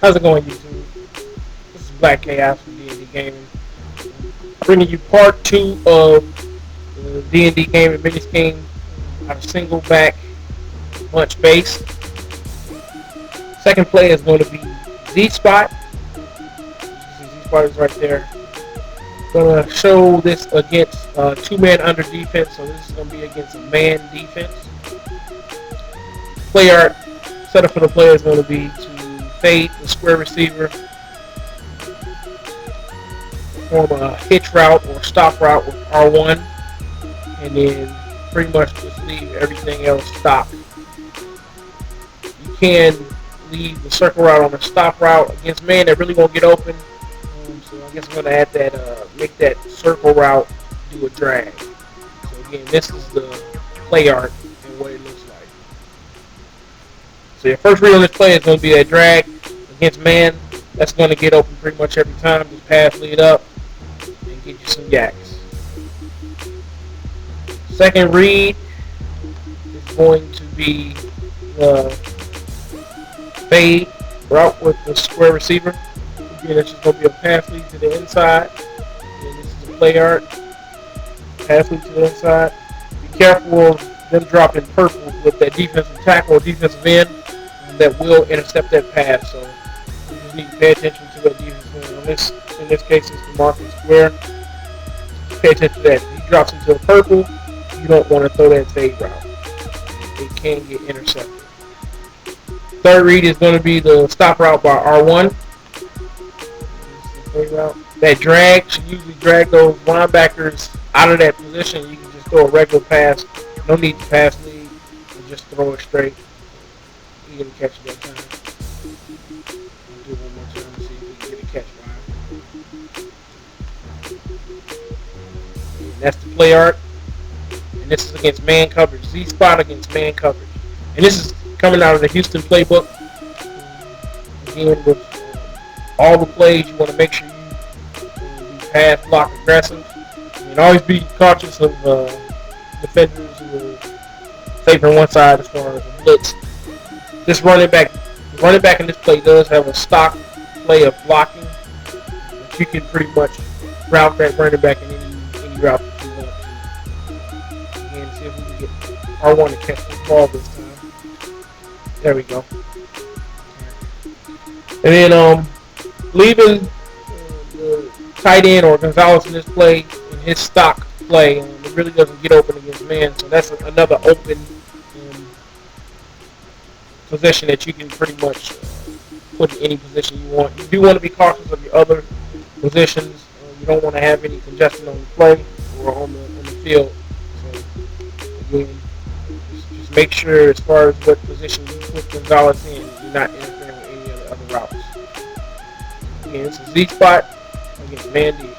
How's it going, YouTube? This is Black Kaos from D&D Gaming. Bringing you part 2 of the D&D Gaming mini game out of single back bunch base. Second play is going to be Z-Spot. Z-Spot is right there. Going to show this against 2-man under defense, so this is going to be against a man defense. Play art setup for the player is going to be to fade the square receiver, form a hitch route or stop route with R1, and then pretty much just leave everything else stopped. You can leave the circle route on a stop route against man that really won't get open. So I guess I'm going to add that, make that circle route do a drag. So again, this is the play art and what it looks like. So your first read on this play is going to be that drag against man. That's going to get open pretty much every time. Just pass lead up and get you some yaks. Second read is going to be the fade route with the square receiver. Again, it's just going to be a pass lead to the inside. And this is the play art. Pass lead to the inside. Be careful of them dropping purple with that defensive tackle or defensive end that will intercept that pass. So you just need to pay attention to that defensive end. In this case, it's the marking square. Pay attention to that. If he drops into a purple, you don't want to throw that fade route. It can get intercepted. Third read is going to be the stop route by R1. That drag should usually drag those linebackers out of that position. You can just throw a regular pass. No need to pass lead. And just throw it straight. You're going to catch it that time. I'll do it one more time to see if we can get a catch by. And that's the play art. And this is against man coverage. Z-Spot against man coverage. And this is coming out of the Houston Playbook. Again, with all the plays, you want to make sure you be pass block aggressive. And always be cautious of defenders who will favor one side as far as a blitz. This running back in this play does have a stock play of blocking, but you can pretty much route that running back in any route that you want to. Again, see if we can get R1 to catch this ball this time. There we go. And then leaving the tight end or Gonzalez in this play, in his stock play, it really doesn't get open against man, so that's another open position that you can pretty much put in any position you want. You do want to be cautious of your other positions. You don't want to have any congestion on the play or on the field. So again, just make sure as far as what position you put Gonzalez in, you're not interfering with any of the other routes. Again, it's a Z-Spot against man defense.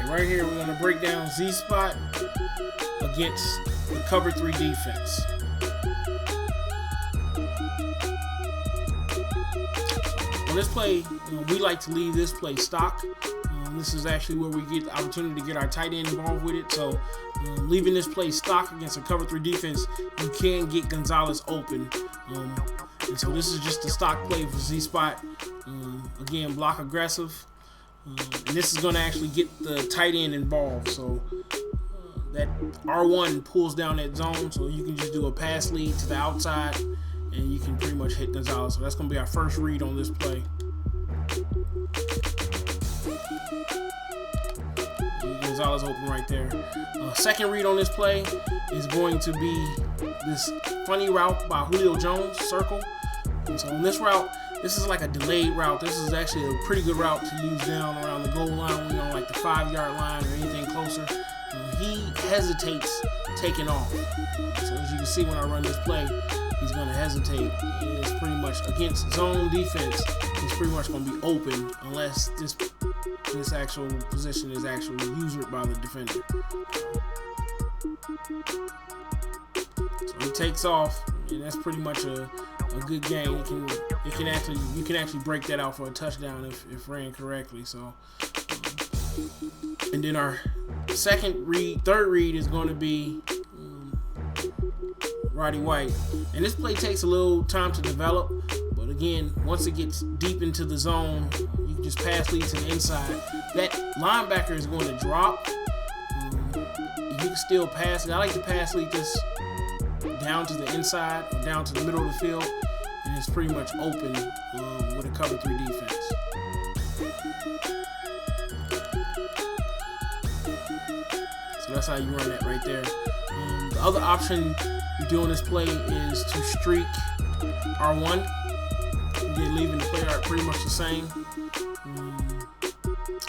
Right here, we're going to break down Z-Spot against the cover 3 defense. On this play, we like to leave this play stock. This is actually where we get the opportunity to get our tight end involved with it. So leaving this play stock against a cover 3 defense, you can get Gonzalez open. And so this is just a stock play for Z-Spot. Again, block aggressive. And this is going to actually get the tight end involved, so that R1 pulls down that zone, so you can just do a pass lead to the outside, and you can pretty much hit Gonzalez. So that's going to be our first read on this play. Gonzalez open right there. Second read on this play is going to be this funny route by Julio Jones, circle. And so on this route, this is like a delayed route. This is actually a pretty good route to use down around the goal line when you're on like the 5-yard line or anything closer. He hesitates taking off. So as you can see when I run this play, he's going to hesitate. It's pretty much against zone defense. He's pretty much going to be open unless this actual position is actually usurped by the defender. So he takes off, and that's pretty much a good game. You can actually break that out for a touchdown if ran correctly. So And then our third read is going to be Roddy White. And this play takes a little time to develop, but again, once it gets deep into the zone, you can just pass lead to the inside. That linebacker is going to drop. You can still pass it. I like to pass lead this down to the inside or down to the middle of the field, and it's pretty much open with a cover 3 defense. So that's how you run that right there. The other option you do on this play is to streak R1. Again, leaving the play art pretty much the same.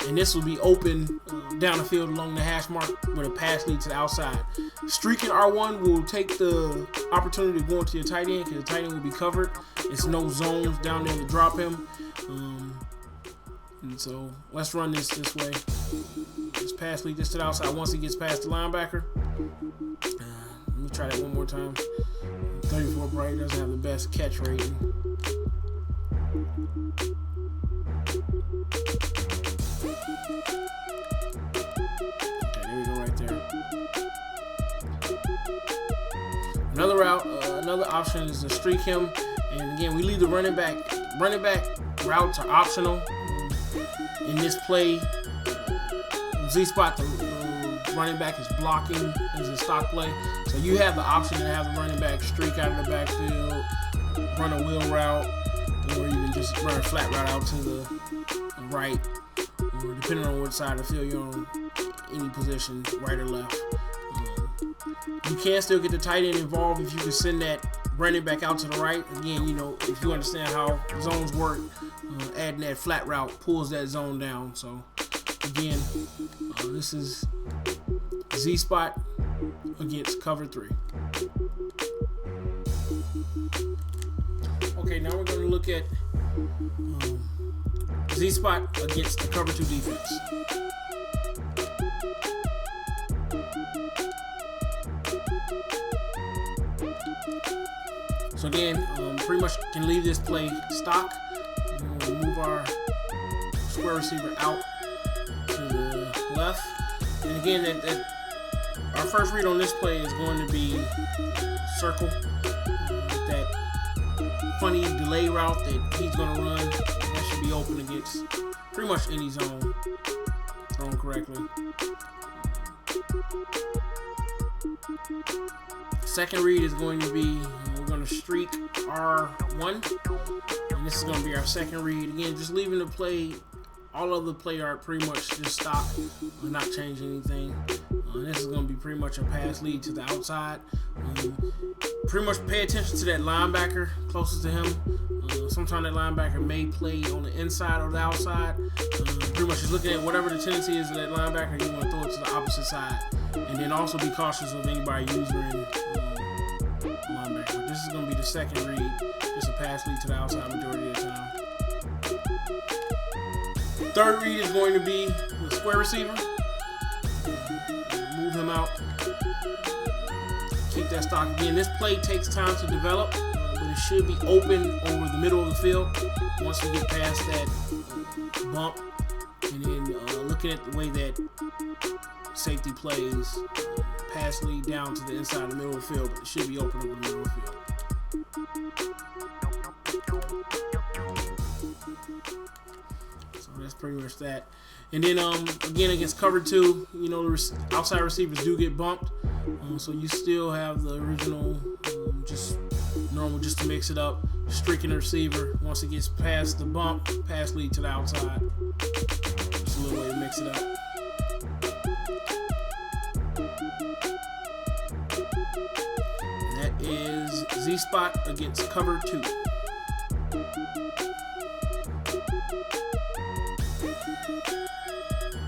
And this will be open down the field along the hash mark with a pass lead to the outside. Streaking R1 will take the opportunity to go into your tight end because the tight end will be covered. It's no zones down there to drop him. And so let's run this way. Just pass lead this to the outside once he gets past the linebacker. Let me try that one more time. 34 Bright doesn't have the best catch rating. Okay, there we go right there. Another route, another option is to streak him. And again, we leave the running back. Running back routes are optional. In this play, Z-spot, the running back is blocking as a stock play. So you have the option to have the running back streak out of the backfield, run a wheel route, or you can just run a flat route out to the right, or depending on what side of the field you're on, any position, right or left. You can still get the tight end involved if you can send that running back out to the right. Again, you know, if you understand how zones work, adding that flat route pulls that zone down. So again, this is Z-spot against cover 3. Okay, now we're going to look at Z-spot against the cover 2 defense. So again, pretty much can leave this play stock. We'll move our square receiver out to the left. And again, our first read on this play is going to be circle. That funny delay route that he's going to run. That should be open against pretty much any zone thrown correctly. Second read is going to be, we're going to streak R1, and this is going to be our second read. Again, just leaving the play, all of the play art pretty much just stock, not changing anything. This is going to be pretty much a pass lead to the outside. Pretty much pay attention to that linebacker closest to him. Sometimes that linebacker may play on the inside or the outside. Pretty much just looking at whatever the tendency is of that linebacker, you want to throw it to the opposite side. And then also be cautious of anybody using linebacker. This is going to be the second read. Just a pass lead to the outside majority of the time. Third read is going to be the square receiver. Move him out. Keep that stock. Again, this play takes time to develop, but it should be open over the middle of the field once we get past that bump. And then looking at the way that safety plays, pass lead down to the inside of the middle of the field, but it should be open over the middle of the field. So that's pretty much that. And then again, against cover 2, you know, the outside receivers do get bumped, so you still have the original just normal, just to mix it up, streaking the receiver. Once it gets past the bump, pass lead to the outside. Just a little way to mix it up. That is Z-spot against cover 2.